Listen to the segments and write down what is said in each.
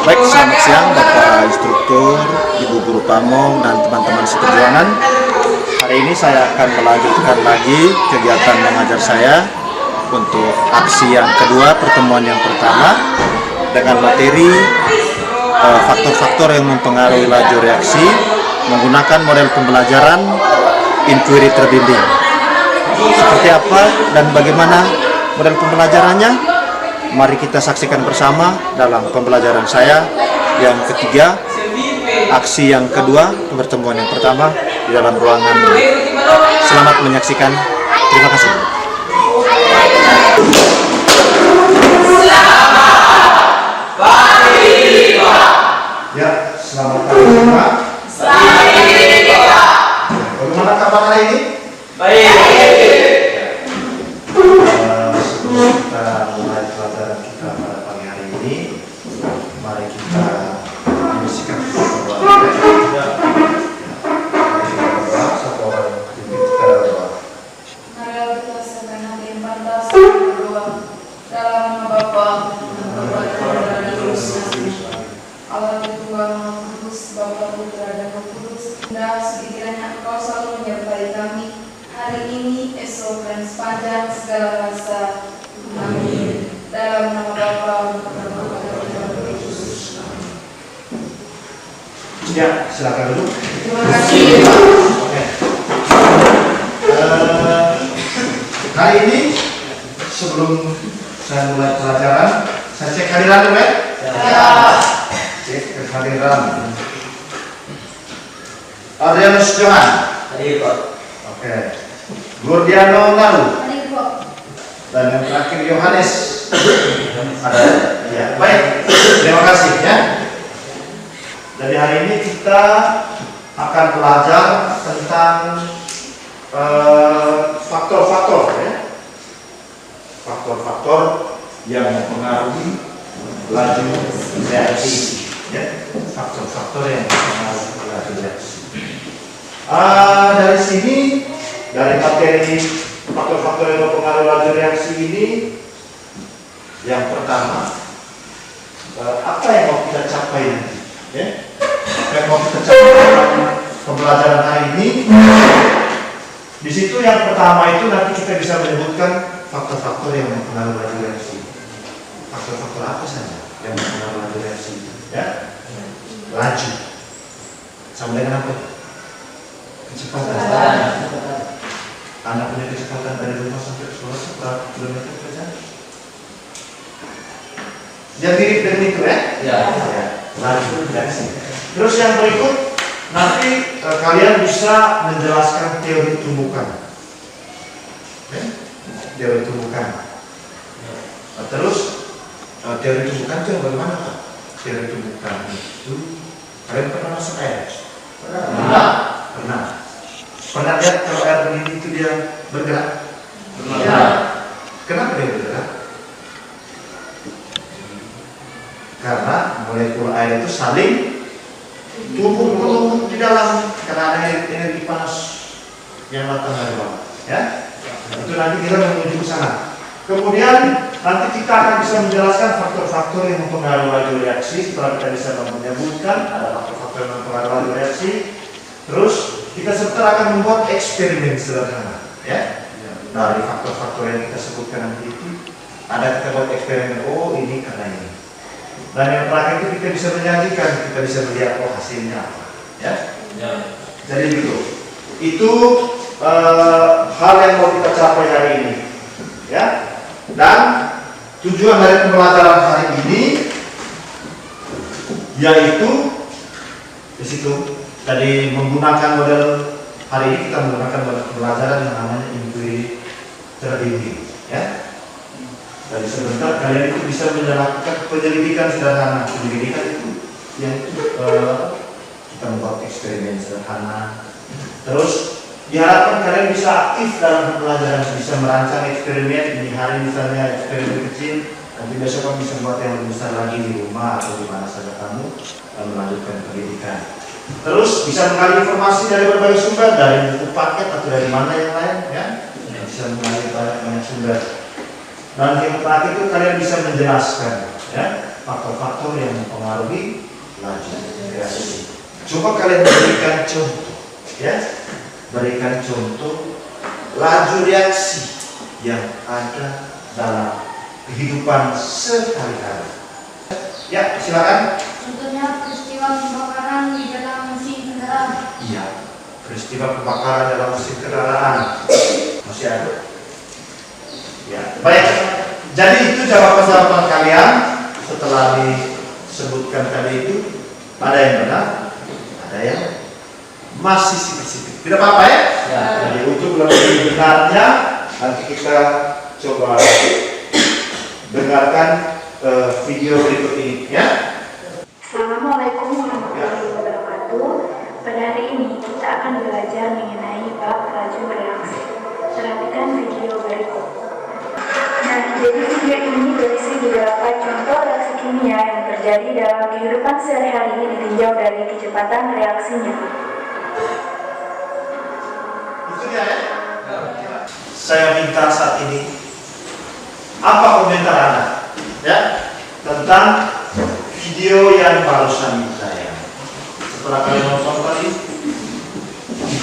Baik, selamat siang Bapak Instruktur, Ibu Guru Pamong, dan teman-teman seperjuangan. Hari ini saya akan melanjutkan lagi kegiatan mengajar saya untuk aksi yang kedua, pertemuan yang pertama, dengan materi faktor-faktor yang mempengaruhi laju reaksi menggunakan model pembelajaran inquiry terbimbing. Seperti apa dan bagaimana model pembelajarannya? Mari kita saksikan bersama dalam pembelajaran saya yang ketiga, aksi yang kedua, pertemuan yang pertama di dalam ruangan. Selamat menyaksikan. Terima kasih. Ya, selamat pagi semua. Bagaimana kabar hari ini? Baik. Sebelum kita mulai pelajaran kita pada pagi hari ini, mari kita membersihkan berdoa. Satu orang kita berdoa. Marilah kita segenap yang pantas berdoa dalam nama Bapa dan Bapa dan Roh Kudus. Allah Tuhan Maha Kudus, Bapa Putra dan Roh Kudus. Dan sekiranya Engkau selalu menyertai kami hari ini, esok dan sepanjang segala masa. Amin. Dalam nama Bapa dan Bapa dan Roh Kudus. Ya, silakan dulu. Terima kasih. Oke. Hari ini sebelum saya mulai pelajaran, saya cek hadiran dulu ya. Ya. Cek kehadiran. Adrianus Johan. Hadir, Pak. Oke. Gordiano Nalu. Hadir, Pak. Dan yang terakhir Yohanes. Ada? Ya. Baik. Terima kasih ya. Jadi hari ini kita akan belajar tentang faktor-faktor ya. Faktor-faktor yang mempengaruhi laju reaksi ya. Faktor-faktor yang mempengaruhi laju reaksi. Dari sini, dari materi faktor-faktor yang mempengaruhi laju reaksi ini, yang pertama, apa yang mau kita capai nanti? Ya? Apa yang mau kita capai dalam pembelajaran hari ini? Di situ yang pertama itu nanti kita bisa menyebutkan faktor-faktor yang mempengaruhi laju reaksi. Faktor-faktor apa saja yang mempengaruhi laju reaksi? Ya? Laju. Sama dengan apa? Kecepatan. Anda punya kecepatan dari rumah sampai sekolah berapa kilometer per jam? Yang mirip dengan itu ya? Ya. Laju reaksi. Terus yang berikut nanti kalian bisa menjelaskan teori tumbukan. Okay? Teori tumbukan. Terus teori tumbukan itu yang bagaimana Pak? Teori tumbukan itu kalian pernah masuk air? Pernah. Pernah. Pernah lihat kalau air begini itu dia bergerak? Pernah. Kenapa dia bergerak? Karena molekul air itu saling tumpuk di dalam karena ada energi panas yang datang dari bawah. Ya, itu nanti kita menuju ke sana. Kemudian nanti kita akan bisa menjelaskan faktor-faktor yang mempengaruhi laju reaksi. Setelah kita bisa menyebutkan ada faktor-faktor yang mempengaruhi laju reaksi, terus kita serta akan membuat eksperimen sederhana. Ya, dari faktor-faktor yang kita sebutkan nanti itu ada kita buat eksperimen. Oh, ini karena ini. Dan yang terakhir itu kita bisa menyajikan, kita bisa melihat hasilnya apa, ya. Jadi begitu. Itu hal yang mau kita capai hari ini, ya. Dan tujuan dari pembelajaran hari ini yaitu di situ tadi menggunakan model hari ini kita menggunakan model pembelajaran yang namanya inquiry terbimbing, ya. Dari sebentar kalian itu bisa melakukan penyelidikan sederhana. Penyelidikan itu yang kita membuat eksperimen sederhana. Terus diharapkan kalian bisa aktif dalam pembelajaran, bisa merancang eksperimen. Ini hari misalnya eksperimen kecil, nanti besok kamu bisa buat yang lebih besar lagi di rumah atau di mana saja kamu melanjutkan pendidikan. Terus bisa mengambil informasi dari berbagai sumber, dari buku paket atau dari mana yang lain, ya. Bisa mengambil banyak sumber. Dan yang terakhir itu kalian bisa menjelaskan, ya, faktor faktor-faktor yang mempengaruhi laju reaksi. Coba kalian berikan contoh, ya, berikan contoh laju reaksi yang ada dalam kehidupan sehari-hari. Ya, silakan. Contohnya peristiwa kebakaran di dalam mesin kendaraan. Iya, peristiwa kebakaran dalam mesin kendaraan. Masih ada? Ya, baik. Jadi itu jawaban-jawaban kalian setelah disebutkan tadi itu. Ada yang benar, ada yang masih sipit-sipit. Tidak apa-apa ya? Ya. Jadi untuk lebih benarnya nanti kita coba dengarkan video berikut ini ya. Assalamualaikum warahmatullahi wabarakatuh. Pada hari ini kita akan belajar mengenai bab laju reaksi. Perhatikan video berikut. Nah, jadi video ini berisi beberapa contoh reaksi kimia yang terjadi dalam kehidupan sehari-hari ditinjau dari kecepatan reaksinya. Itu dia ya. Saya minta saat ini apa komentar Anda ya tentang video yang barusan saya. Setelah kalian nonton tadi,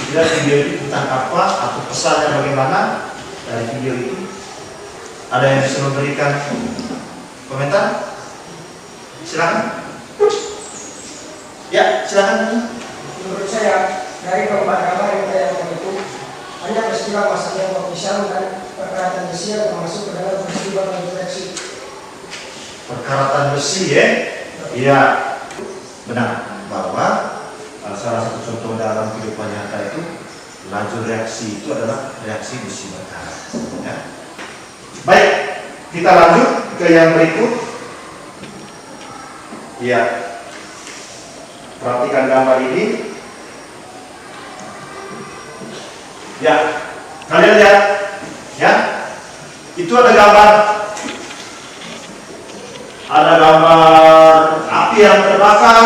kira video itu tentang apa atau pesannya bagaimana dari video itu? Ada yang bisa memberikan komentar? Silakan. Ya, silakan. Menurut saya, dari keempat gambar yang saya itu hanya peristiwa masaknya uang pisang dan perkaratan besi yang termasuk ke dalam peristiwa laju reaksi. Perkaratan besi ya? Iya, benar bahwa salah satu contoh dalam kehidupan nyata itu laju reaksi itu adalah reaksi besi berkarat. Ya. Baik, kita lanjut ke yang berikut. Ya, perhatikan gambar ini. Ya, kalian lihat, ya, itu ada gambar api yang terbakar,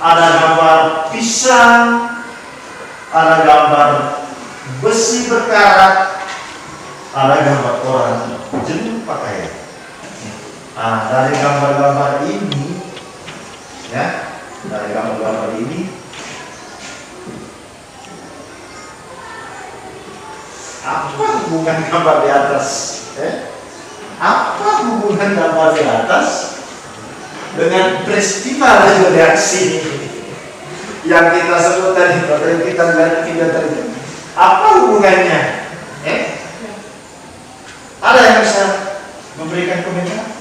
ada gambar pisang, ada gambar besi berkarat, ada gambar orang jenuh pakaian. Nah, dari gambar-gambar ini, ya, dari gambar-gambar ini, apa hubungan gambar di atas? Apa hubungan gambar di atas dengan peristiwa laju reaksi yang kita sebut tadi, atau yang kita lihat video tadi? Apa hubungannya? Ada yang bisa memberikan komentar?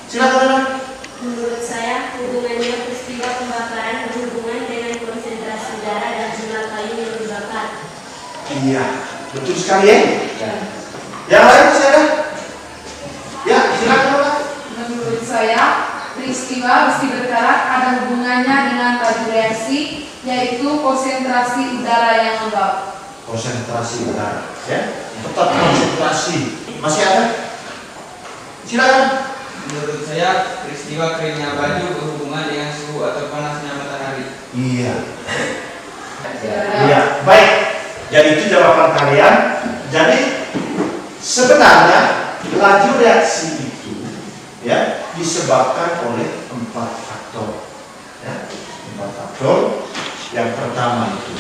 Silakan. Menurut saya, hubungannya peristiwa pembakaran berhubungan dengan konsentrasi udara dan jumlah kayu yang dibakar. Iya, betul sekali ya. Yang lain saya. Ya, silakan. Menurut saya, peristiwa besi berkarat ada hubungannya dengan laju reaksi, yaitu konsentrasi udara yang lembab. Konsentrasi udara, ya. Tetap konsentrasi. Masih ada? Silakan. Menurut saya, peristiwa keringnya baju berhubungan dengan suhu atau panasnya matahari. Iya. Iya, baik. Jadi itu jawaban kalian. Jadi sebenarnya laju reaksi itu ya disebabkan oleh 4 faktor. Ya, 4 faktor. Yang pertama itu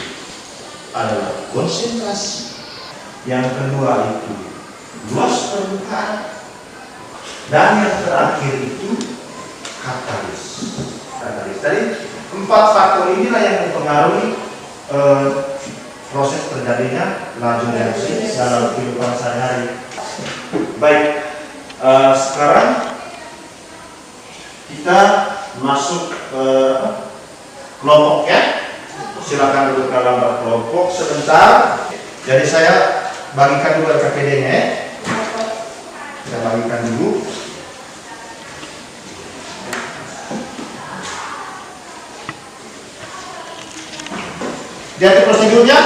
adalah konsentrasi. Yang kedua itu luas permukaan. Dan yang terakhir itu katalis. Tadi 4 faktor inilah yang mempengaruhi proses terjadinya laju reaksi dalam kehidupan sehari-hari. Baik, sekarang kita masuk kelompok ya. Silakan duduk dalam berkelompok sebentar. Jadi saya bagikan dulu RKPD-nya ya. Saya bagikan dulu. Lihat prosedurnya,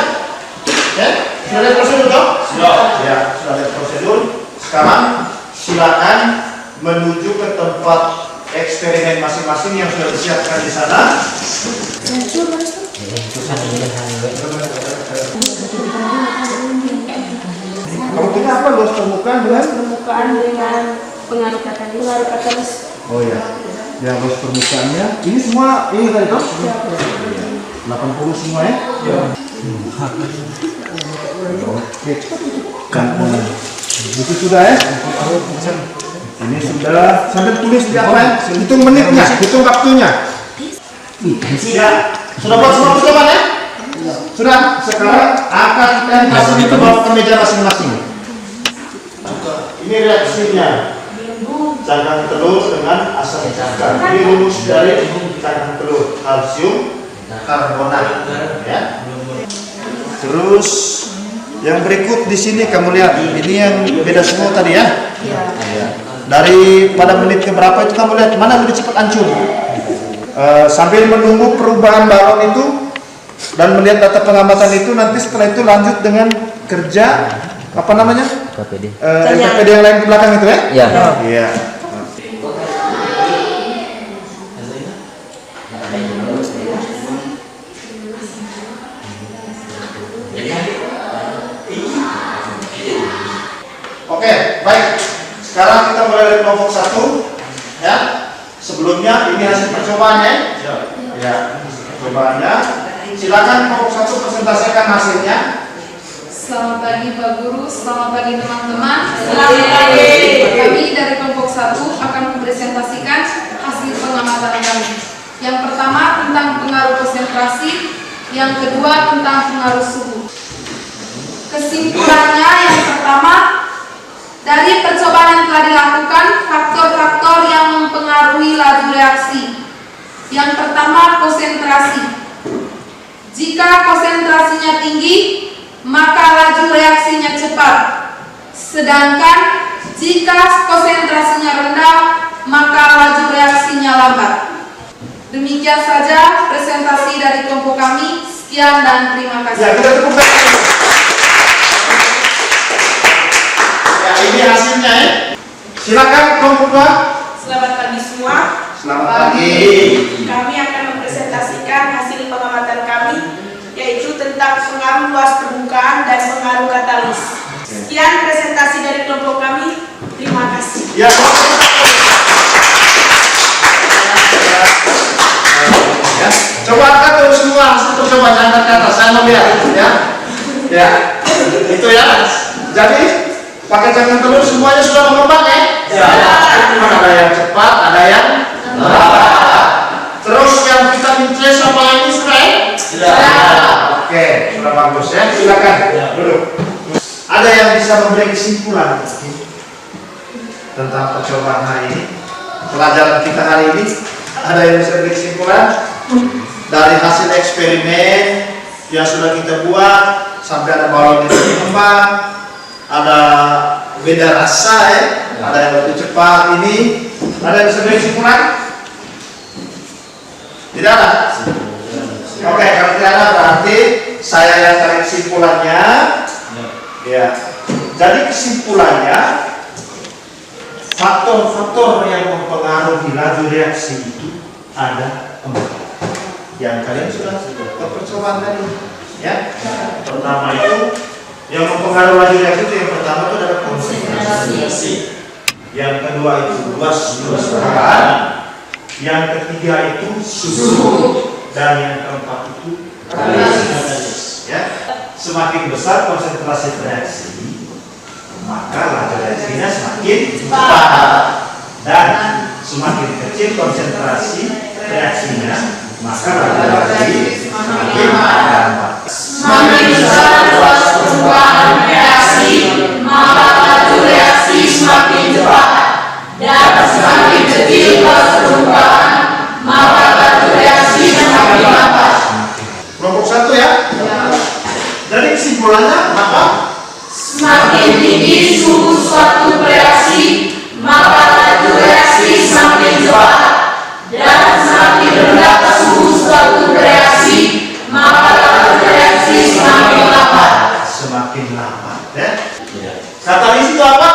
ya? Sudah lihat prosedur toh? Sudah. Ya, sudah lihat prosedur. Sekarang silakan menuju ke tempat eksperimen masing-masing yang sudah disiapkan di sana. Kamu punya apa? Luas permukaan dengan? Permukaan dengan pengaruh katalis. Oh ya, diagnos permukaannya. Ini semua ini tadi toh? 80 semua ya? Oke. Itu sudah ya? Ini sudah sampai tulis di apa ya? Hitung menitnya, hitung waktunya. Sudah buat semua percobaan ya? Sudah. Sekarang akan kita kasih itu bawa ke meja masing-masing. Ini reaksinya. Cangkang telur dengan asam cangkang. Ini rumus dari cangkang telur, kalsium karbonat. Ya. Terus yang berikut di sini kamu lihat, ini yang beda semua tadi ya. Dari pada menit ke berapa itu kamu lihat mana lebih cepat hancur. Sambil menunggu perubahan balon itu dan melihat data pengamatan itu, nanti setelah itu lanjut dengan kerja apa namanya? KPD. KPD yang lain ke belakang itu ya? Iya. Iya. Oke, baik. Sekarang kita mulai dari kelompok 1 ya. Sebelumnya ini hasil percobaannya. Ya, percobaannya. Silakan kelompok 1 presentasikan hasilnya. Selamat pagi Pak Guru, selamat pagi teman-teman. Selamat pagi. Kami dari kelompok 1 akan mempresentasikan hasil pengamatan kami. Yang pertama tentang pengaruh konsentrasi, yang kedua tentang pengaruh suhu. Kesimpulannya yang pertama, dari percobaan yang telah dilakukan, faktor-faktor yang mempengaruhi laju reaksi. Yang pertama, konsentrasi. Jika konsentrasinya tinggi, maka laju reaksinya cepat. Sedangkan jika konsentrasinya rendah, maka laju reaksinya lambat. Demikian saja presentasi dari kelompok kami. Sekian dan terima kasih. Ya, kita tepuk ya, ini hasilnya ya. Silakan kelompok 2. Selamat pagi semua. Selamat pagi. Kami akan mempresentasikan hasil pengamatan kami, yaitu tentang pengaruh luas permukaan dan pengaruh katalis. Sekian presentasi dari kelompok kami. Terima kasih. Ya. Ya. Coba angkat dulu semua hasil percobaan, angkat ke atas. Saya mau lihat ya. Ya. Itu ya. Jadi pakai cangkang telur semuanya sudah mengembang ya? Ya. Ada yang cepat, ada yang lambat. Terus yang vitamin C sama ini sudah ya? Sudah. Oke, sudah bagus ya. Silakan duduk. Ada yang bisa memberi kesimpulan tentang percobaan hari ini? Pelajaran kita hari ini, ada yang bisa beri kesimpulan dari hasil eksperimen yang sudah kita buat sampai ada balon yang berkembang, ada beda rasa ya, ada yang lebih cepat ini, ada yang bisa beri kesimpulan? Tidak ada. Oke, kalau tidak ada berarti saya yang tarik kesimpulannya. Ya. Jadi kesimpulannya, faktor-faktor yang mempengaruhi laju reaksi itu ada 4. Yang kalian sudah percobaan tadi, ya. Pertama itu yang mempengaruhi laju reaksi itu yang pertama itu adalah konsentrasi. Yang kedua itu luas permukaan. Yang ketiga itu suhu. Dan yang keempat itu katalis. Ya. Semakin besar konsentrasi reaksi, maka laju reaksinya semakin cepat. Dan semakin kecil konsentrasi reaksinya, maka laju reaksi semakin lambat. Semakin besar luas permukaan reaksi, maka laju reaksi semakin cepat. Dan semakin kecil luas permukaan, maka laju reaksi semakin lambat. Kelompok 1 ya? Jadi kesimpulannya apa? Semakin tinggi suhu suatu reaksi, maka laju reaksi semakin cepat. Dan semakin rendah suhu suatu reaksi, maka laju reaksi semakin lambat. Semakin lambat ya? Katalis itu apa?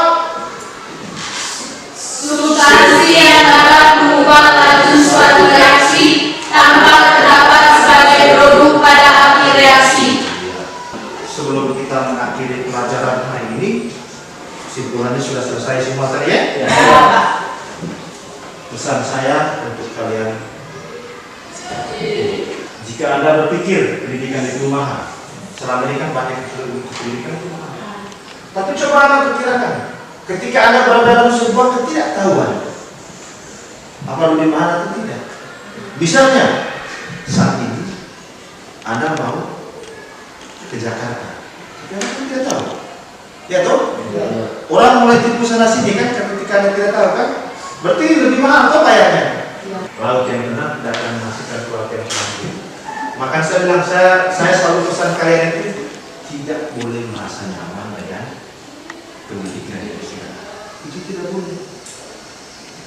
Substansi yang dapat mengubah laju suatu reaksi tanpa terdapat sebagai produk pada akhir reaksi. Sebelum kita mengakhiri pelajaran hari ini, kesimpulannya sudah selesai semua tadi ya? Pesan saya untuk kalian, jika Anda berpikir pendidikan itu mahal, selama ini kan banyak pendidikan itu mahal. Tapi coba Anda perkirakan, ketika Anda berada dalam sebuah ketidaktahuan, apa lebih mahal atau tidak? Misalnya, saat ini Anda mau ke Jakarta, tapi Anda kan tidak tahu. Ya toh? Orang mulai tipu sana sini kan ketika Anda tidak tahu kan? Berarti lebih mahal atau bayarnya? Laut yang benar tidak akan menghasilkan laut yang semakin. Maka saya bilang, saya selalu pesan kalian itu tidak boleh merasa nyaman dengan pendidikan yang sekarang. Itu tidak boleh.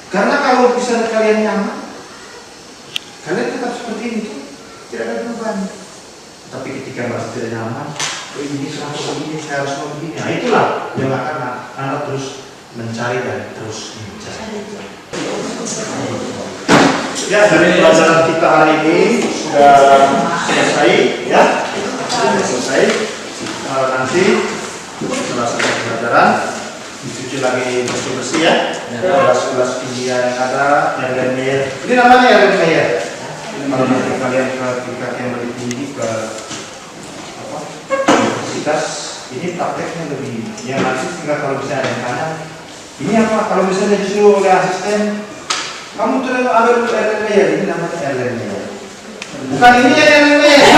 Karena kalau bisa kalian nyaman, kalian tetap seperti ini tuh, tidak ada perubahan. Tapi ketika merasa tidak nyaman, ini harus begini, saya harus begini. Nah itulah yang akan Anda terus mencari dan terus mencari. Ya, dari pelajaran kita hari ini sudah selesai, ya, sudah selesai. Nanti setelah selesai pelajaran dicuci lagi bersih-bersih ya. Gelas-gelas kimia yang ada, yang Erlenmeyer. Ini namanya Erlenmeyer. Kalau nanti kalian ke tingkat yang lebih tinggi ke apa? Universitas, ini prakteknya lebih. Yang nanti tinggal kalau bisa ada yang tanya. Ini apa? Kalau misalnya disuruh oleh asisten, kamu tuh ambil Erlenmeyer, ini namanya Erlenmeyer. Bukan ini yang Erlenmeyer.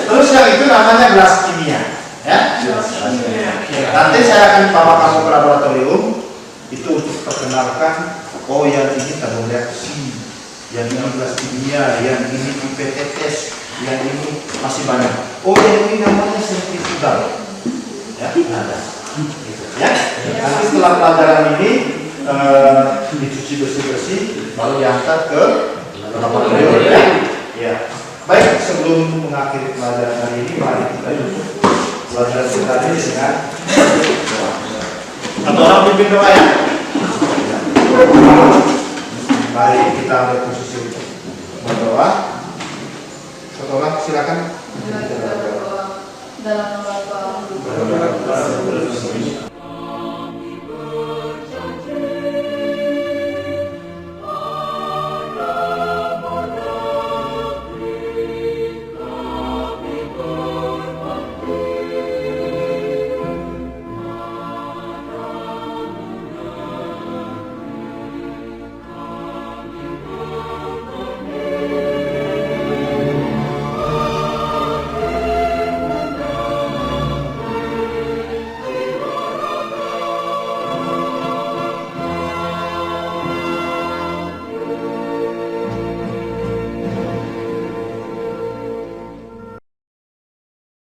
Terus yang itu namanya gelas kimia, ya. Nanti saya akan bawa kamu ke laboratorium itu untuk perkenalkan. Oh, yang ini tabung reaksi, yang ini gelas kimia, yang ini pipette test, yang ini masih banyak. Oh, yang ini namanya sentrifugal, ya, ada. Ya, nanti setelah pelajaran ini dicuci bersih-bersih, baru diangkat ke laboratorium. Ya. Ya. Baik, sebelum mengakhiri pelajaran hari ini, mari kita tutup pelajaran kita ini dengan satu orang pimpin doa ya. Mari kita ambil posisi berdoa. Satu orang silakan. Dalam Bapa.